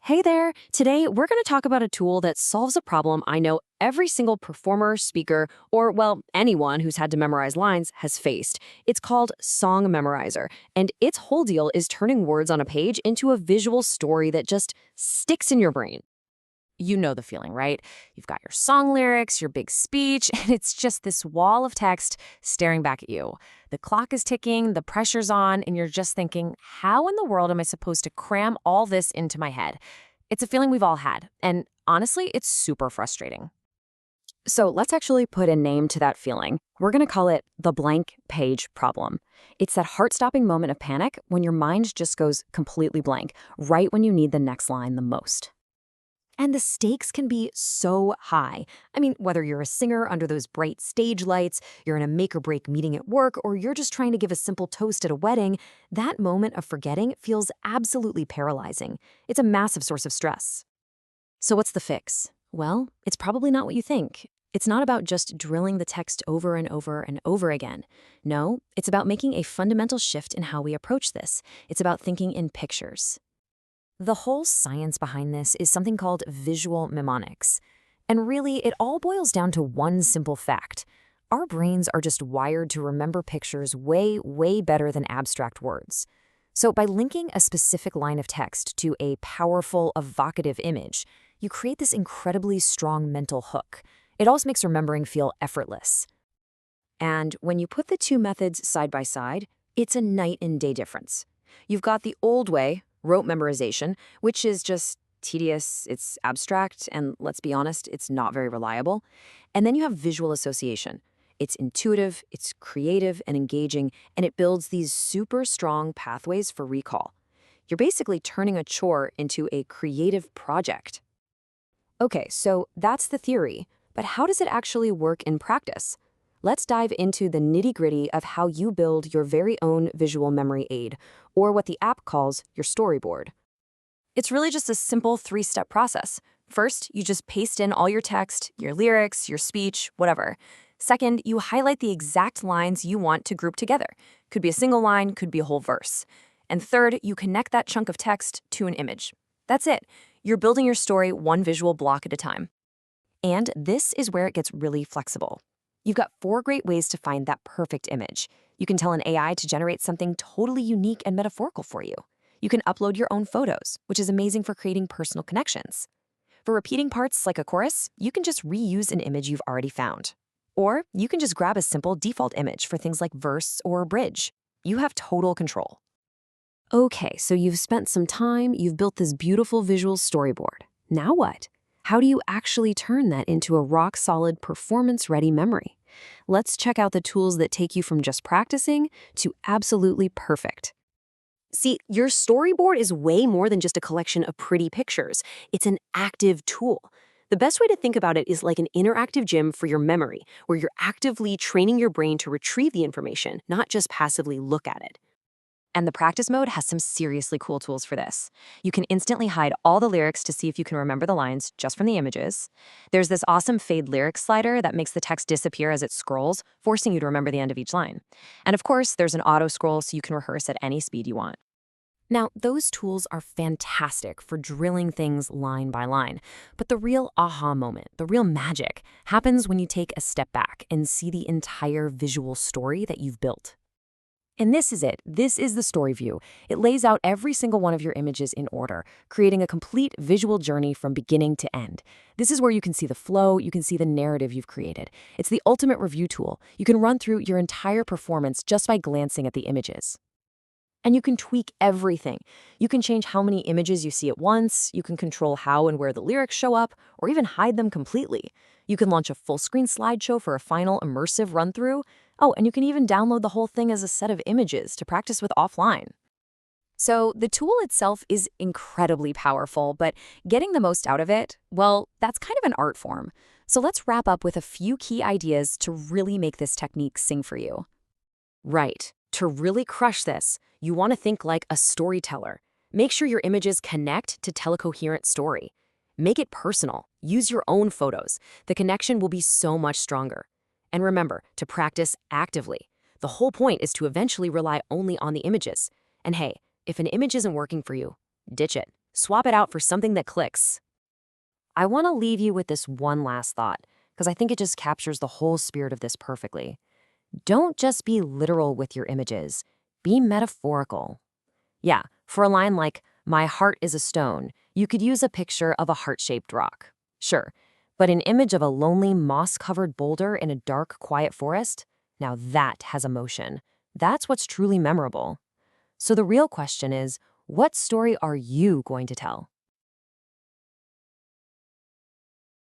Hey there! Today, we're going to talk about a tool that solves a problem I know every single performer, speaker, or, well, anyone who's had to memorize lines has faced. It's called Song Memoriser, and its whole deal is turning words on a page into a visual story that just sticks in your brain. You know the feeling, right? You've got your song lyrics, your big speech, and it's just this wall of text staring back at you. The clock is ticking, the pressure's on, and you're just thinking, how in the world am I supposed to cram all this into my head? It's a feeling we've all had, and honestly, it's super frustrating. So let's actually put a name to that feeling. We're going to call it the blank page problem. It's that heart-stopping moment of panic when your mind just goes completely blank, right when you need the next line the most. And the stakes can be so high. I mean, whether you're a singer under those bright stage lights, you're in a make or break meeting at work, or you're just trying to give a simple toast at a wedding, that moment of forgetting feels absolutely paralyzing. It's a massive source of stress. So what's the fix? Well, it's probably not what you think. It's not about just drilling the text over and over and over again. No, it's about making a fundamental shift in how we approach this. It's about thinking in pictures. The whole science behind this is something called visual mnemonics. And really, it all boils down to one simple fact. Our brains are just wired to remember pictures way, way better than abstract words. So by linking a specific line of text to a powerful, evocative image, you create this incredibly strong mental hook. It also makes remembering feel effortless. And when you put the two methods side by side, it's a night and day difference. You've got the old way, rote memorization, which is just tedious, it's abstract, and let's be honest, it's not very reliable. And then you have visual association. It's intuitive, it's creative and engaging, and it builds these super strong pathways for recall. You're basically turning a chore into a creative project. Okay, so that's the theory, but how does it actually work in practice? Let's dive into the nitty-gritty of how you build your very own visual memory aid, or what the app calls your storyboard. It's really just a simple three-step process. First, you just paste in all your text, your lyrics, your speech, whatever. Second, you highlight the exact lines you want to group together. Could be a single line, could be a whole verse. And third, you connect that chunk of text to an image. That's it. You're building your story one visual block at a time. And this is where it gets really flexible. You've got 4 great ways to find that perfect image. You can tell an AI to generate something totally unique and metaphorical for you. You can upload your own photos, which is amazing for creating personal connections. For repeating parts like a chorus, you can just reuse an image you've already found. Or you can just grab a simple default image for things like verse or bridge. You have total control. Okay, so you've spent some time, you've built this beautiful visual storyboard. Now what? How do you actually turn that into a rock-solid, performance-ready memory? Let's check out the tools that take you from just practicing to absolutely perfect. See, your storyboard is way more than just a collection of pretty pictures. It's an active tool. The best way to think about it is like an interactive gym for your memory, where you're actively training your brain to retrieve the information, not just passively look at it. And the practice mode has some seriously cool tools for this. You can instantly hide all the lyrics to see if you can remember the lines just from the images. There's this awesome fade lyrics slider that makes the text disappear as it scrolls, forcing you to remember the end of each line. And of course, there's an auto scroll so you can rehearse at any speed you want. Now, those tools are fantastic for drilling things line by line, but the real aha moment, the real magic, happens when you take a step back and see the entire visual story that you've built. And this is it. This is the story view. It lays out every single one of your images in order, creating a complete visual journey from beginning to end. This is where you can see the flow, you can see the narrative you've created. It's the ultimate review tool. You can run through your entire performance just by glancing at the images. And you can tweak everything. You can change how many images you see at once, you can control how and where the lyrics show up, or even hide them completely. You can launch a full-screen slideshow for a final immersive run-through. Oh, and you can even download the whole thing as a set of images to practice with offline. So the tool itself is incredibly powerful, but getting the most out of it, well, that's kind of an art form. So let's wrap up with a few key ideas to really make this technique sing for you. Right. To really crush this, you want to think like a storyteller. Make sure your images connect to tell a coherent story. Make it personal. Use your own photos. The connection will be so much stronger. And remember to practice actively. The whole point is to eventually rely only on the images. And hey, if an image isn't working for you, ditch it. Swap it out for something that clicks. I want to leave you with this one last thought, because I think it just captures the whole spirit of this perfectly. Don't just be literal with your images, be metaphorical. Yeah, for a line like, "My heart is a stone," you could use a picture of a heart-shaped rock. Sure, but an image of a lonely, moss-covered boulder in a dark, quiet forest? Now that has emotion. That's what's truly memorable. So the real question is, what story are you going to tell?